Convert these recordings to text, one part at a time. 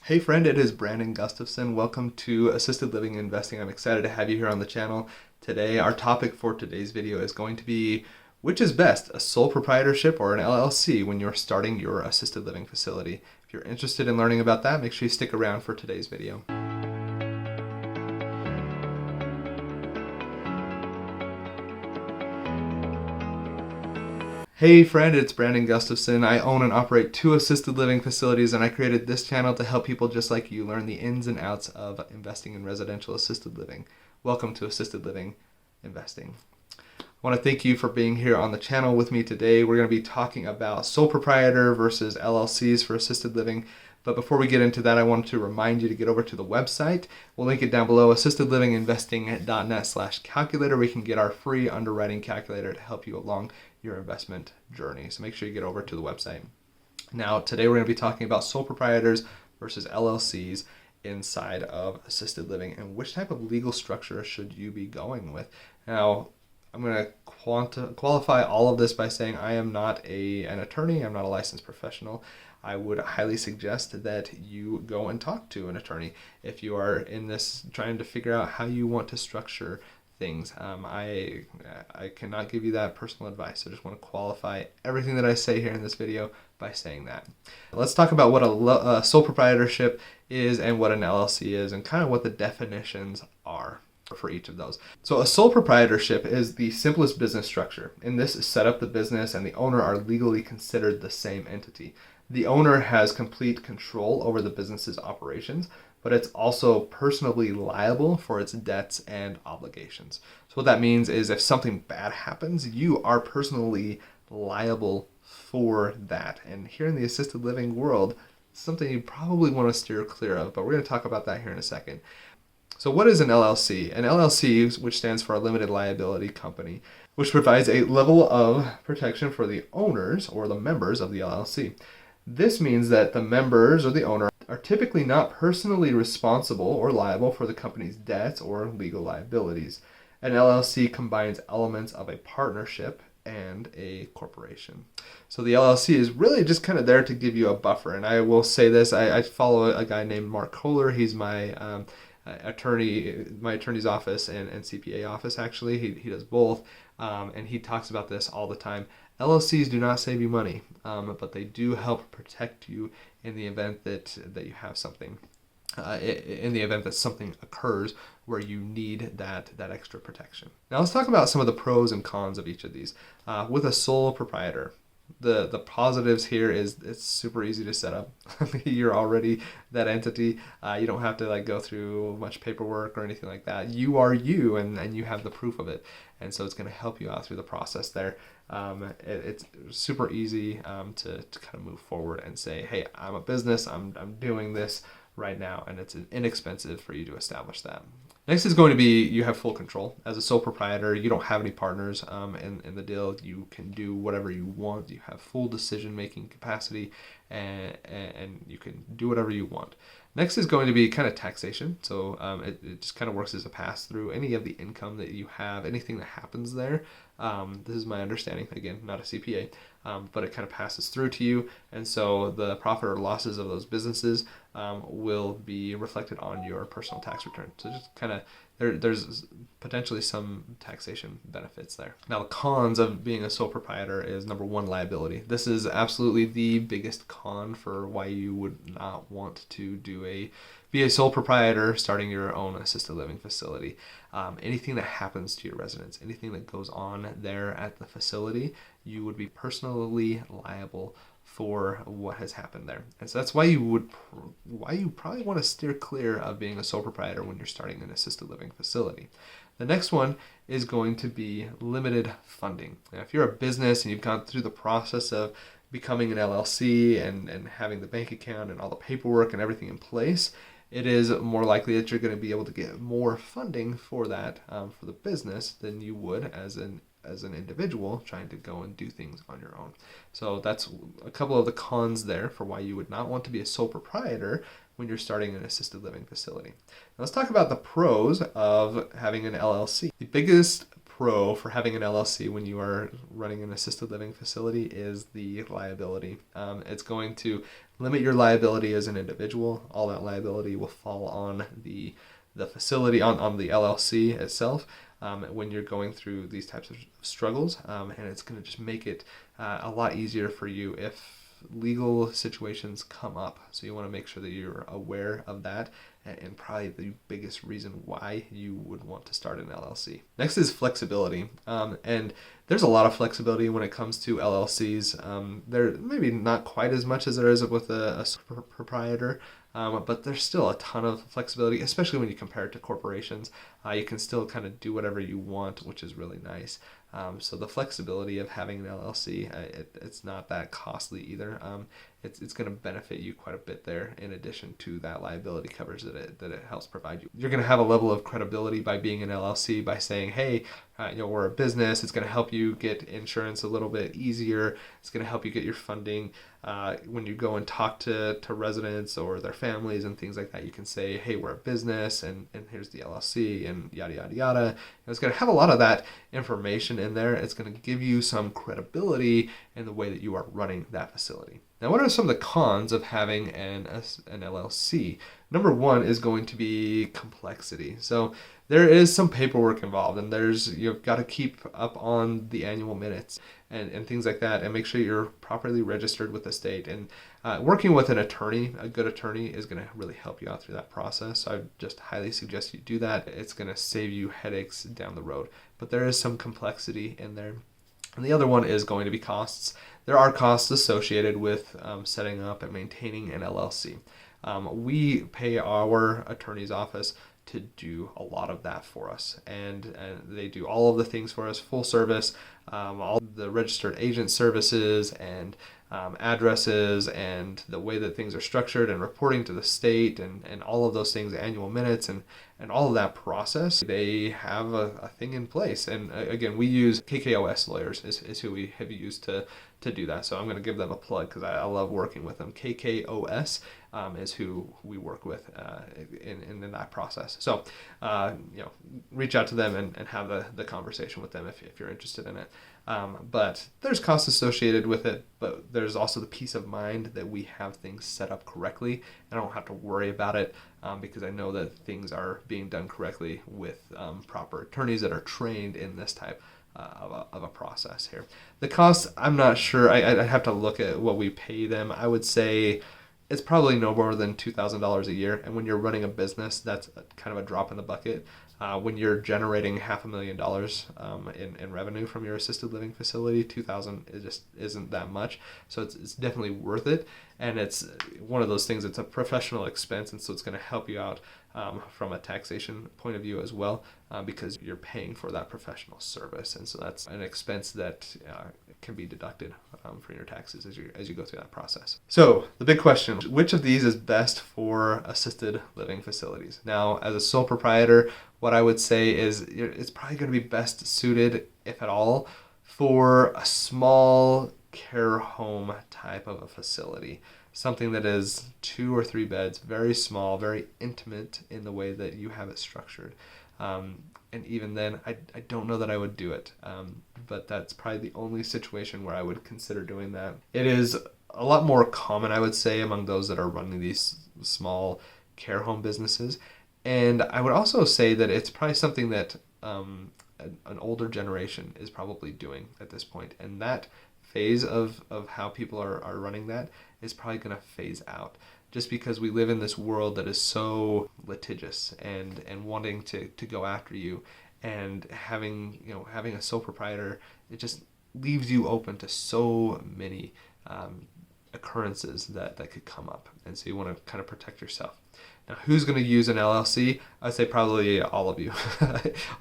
Hey friend, it is Brandon Gustafson. Welcome to Assisted Living Investing. I'm excited to have you here on the channel. Today, our topic for today's video is going to be which is best, a sole proprietorship or an LLC when you're starting your assisted living facility. If you're interested in learning about that, make sure you stick around for today's video. Hey friend, it's Brandon Gustafson. I own and operate 2 assisted living facilities, and I created this channel to help people just like you learn the ins and outs of investing in residential assisted living. Welcome to Assisted Living Investing. I want to thank you for being here on the channel with me today. We're going to be talking about sole proprietor versus LLCs for assisted living. But before we get into that, I wanted to remind you to get over to the website. We'll link it down below, assistedlivinginvesting.net/calculator. We can get our free underwriting calculator to help you along your investment journey. So make sure you get over to the website. Now, today we're going to be talking about sole proprietors versus LLCs inside of assisted living and which type of legal structure should you be going with. Now, I'm going to qualify all of this by saying I am not an attorney. I'm not a licensed professional. I would highly suggest that you go and talk to an attorney if you are in this trying to figure out how you want to structure things. I cannot give you that personal advice. I just want to qualify everything that I say here in this video by saying that. Let's talk about what a sole proprietorship is and what an LLC is and kind of what the definitions are for each of those. So a sole proprietorship is the simplest business structure. In this setup, the business and the owner are legally considered the same entity. The owner has complete control over the business's operations, but it's also personally liable for its debts and obligations. So what that means is if something bad happens, you are personally liable for that. And here in the assisted living world, it's something you probably want to steer clear of, but we're going to talk about that here in a second. So what is an LLC? An LLC, which stands for a limited liability company, which provides a level of protection for the owners or the members of the LLC. This means that the members or the owner are typically not personally responsible or liable for the company's debts or legal liabilities. An LLC combines elements of a partnership and a corporation. So the LLC is really just kind of there to give you a buffer. And I will say this, I follow a guy named Mark Kohler. He's my attorney's office and CPA office, actually. He does both, and he talks about this all the time. LLCs do not save you money, but they do help protect you in the event that you have something, in the event that something occurs where you need that extra protection. Now let's talk about some of the pros and cons of each of these. With a sole proprietor, the positives here is it's super easy to set up. You're already that entity. You don't have to go through much paperwork or anything like that. You are you, and you have the proof of it. And so it's going to help you out through the process there. It's super easy to kind of move forward and say, hey, I'm a business. I'm doing this right now, and it's inexpensive for you to establish that. Next is going to be you have full control. As a sole proprietor, you don't have any partners in the deal. You can do whatever you want. You have full decision-making capacity, and you can do whatever you want. Next is going to be kind of taxation. So it just kind of works as a pass-through. Any of the income that you have, anything that happens there, this is my understanding, again, not a CPA, but it kind of passes through to you. And so the profit or losses of those businesses will be reflected on your personal tax return. So just kind of, there's potentially some taxation benefits there. Now, the cons of being a sole proprietor is, number one, liability. This is absolutely the biggest con for why you would not want to be a sole proprietor starting your own assisted living facility. Anything that happens to your residents, anything that goes on there at the facility, you would be personally liable for what has happened there. And so that's why you probably want to steer clear of being a sole proprietor when you're starting an assisted living facility. The next one is going to be limited funding. Now, if you're a business and you've gone through the process of becoming an LLC and having the bank account and all the paperwork and everything in place, it is more likely that you're going to be able to get more funding for that for the business than you would as an individual trying to go and do things on your own. So that's a couple of the cons there for why you would not want to be a sole proprietor when you're starting an assisted living facility. Now let's talk about the pros of having an LLC. The biggest pro for having an LLC when you are running an assisted living facility is the liability. It's going to limit your liability as an individual. All that liability will fall on the facility, on the LLC itself, when you're going through these types of struggles, and it's going to just make it a lot easier for you if legal situations come up. So you want to make sure that you're aware of that, and probably the biggest reason why you would want to start an LLC. Next is flexibility, and there's a lot of flexibility when it comes to LLCs. There maybe not quite as much as there is with a proprietor, but there's still a ton of flexibility, especially when you compare it to corporations. You can still kind of do whatever you want, which is really nice. So the flexibility of having an LLC, it's not that costly either. It's going to benefit you quite a bit there, in addition to that liability coverage that it helps provide you. You're going to have a level of credibility by being an LLC, by saying, hey, we're a business. It's going to help you get insurance a little bit easier. It's going to help you get your funding. When you go and talk to residents or their families and things like that, you can say, hey, we're a business, and here's the LLC, and yada, yada, yada. And it's going to have a lot of that information in there. It's going to give you some credibility in the way that you are running that facility. Now, what are some of the cons of having an LLC? Number one is going to be complexity. So there is some paperwork involved, and you've got to keep up on the annual minutes and things like that, and make sure you're properly registered with the state. And working with an attorney, a good attorney, is going to really help you out through that process. So I just highly suggest you do that. It's going to save you headaches down the road. But there is some complexity in there. And the other one is going to be costs. There are costs associated with setting up and maintaining an LLC. We pay our attorney's office to do a lot of that for us, and they do all of the things for us, full service, all the registered agent services and addresses, and the way that things are structured, and reporting to the state, and all of those things, annual minutes, and all of that process. They have a thing in place. And again, we use KKOS lawyers is who we have used to do that. So I'm going to give them a plug because I love working with them. KKOS is who we work with in that process. So reach out to them and have the conversation with them if you're interested in it. But there's costs associated with it, but there's also the peace of mind that we have things set up correctly, and I don't have to worry about it because I know that things are being done correctly with proper attorneys that are trained in this type of a process here. The costs, I'm not sure. I'd have to look at what we pay them. I would say it's probably no more than $2,000 a year. And when you're running a business, that's kind of a drop in the bucket. When you're generating $500,000 in revenue from your assisted living facility, $2,000 just isn't that much. So it's definitely worth it. And it's one of those things, it's a professional expense, and so it's going to help you out from a taxation point of view as well, because you're paying for that professional service. And so that's an expense that can be deducted for your taxes as you go through that process. So the big question, which of these is best for assisted living facilities? Now, as a sole proprietor, what I would say is it's probably going to be best suited, if at all, for a small care home type of a facility. Something that is 2 or 3 beds, very small, very intimate in the way that you have it structured. And even then, I don't know that I would do it. But that's probably the only situation where I would consider doing that. It is a lot more common, I would say, among those that are running these small care home businesses. And I would also say that it's probably something that an older generation is probably doing at this point. And that phase of how people are running that is probably going to phase out, just because we live in this world that is so litigious and wanting to go after you, and having a sole proprietor, it just leaves you open to so many occurrences that could come up. And so you want to kind of protect yourself. Now, who's going to use an LLC? I'd say probably all of you.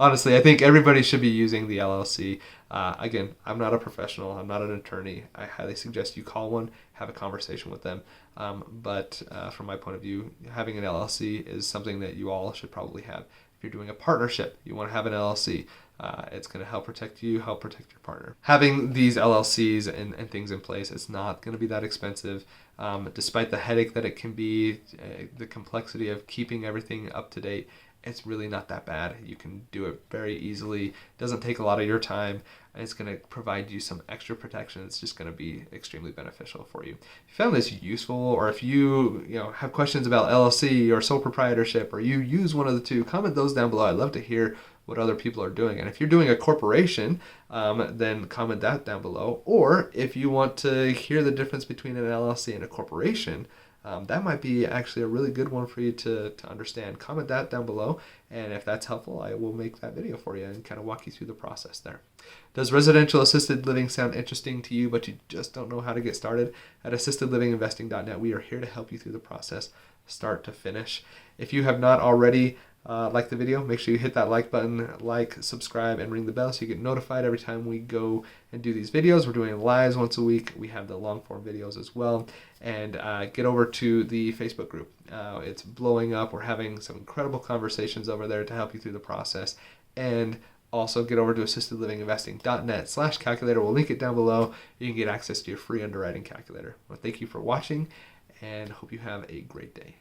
Honestly, I think everybody should be using the LLC. Again, I'm not a professional. I'm not an attorney. I highly suggest you call one, have a conversation with them. But from my point of view, having an LLC is something that you all should probably have. If you're doing a partnership, you want to have an LLC. It's going to help protect you, help protect your partner. Having these LLCs and things in place, it's not going to be that expensive. Despite the headache that it can be, the complexity of keeping everything up to date, it's really not that bad. You can do it very easily. It doesn't take a lot of your time, and it's going to provide you some extra protection. It's just going to be extremely beneficial for you. If you found this useful, or if you have questions about LLC or sole proprietorship, or you use one of the two, comment those down below. I'd love to hear what other people are doing. And if you're doing a corporation, then comment that down below. Or if you want to hear the difference between an LLC and a corporation, that might be actually a really good one for you to understand. Comment that down below, and if that's helpful, I will make that video for you and kind of walk you through the process there. Does residential assisted living sound interesting to you, but you just don't know how to get started? At assistedlivinginvesting.net, we are here to help you through the process, start to finish. If you have not already liked the video, make sure you hit that like button, subscribe, and ring the bell so you get notified every time we go and do these videos. We're doing lives once a week. We have the long form videos as well. And get over to the Facebook group. It's blowing up. We're having some incredible conversations over there to help you through the process. And also get over to assistedlivinginvesting.net/calculator. We'll link it down below. You can get access to your free underwriting calculator. Well, thank you for watching, and hope you have a great day.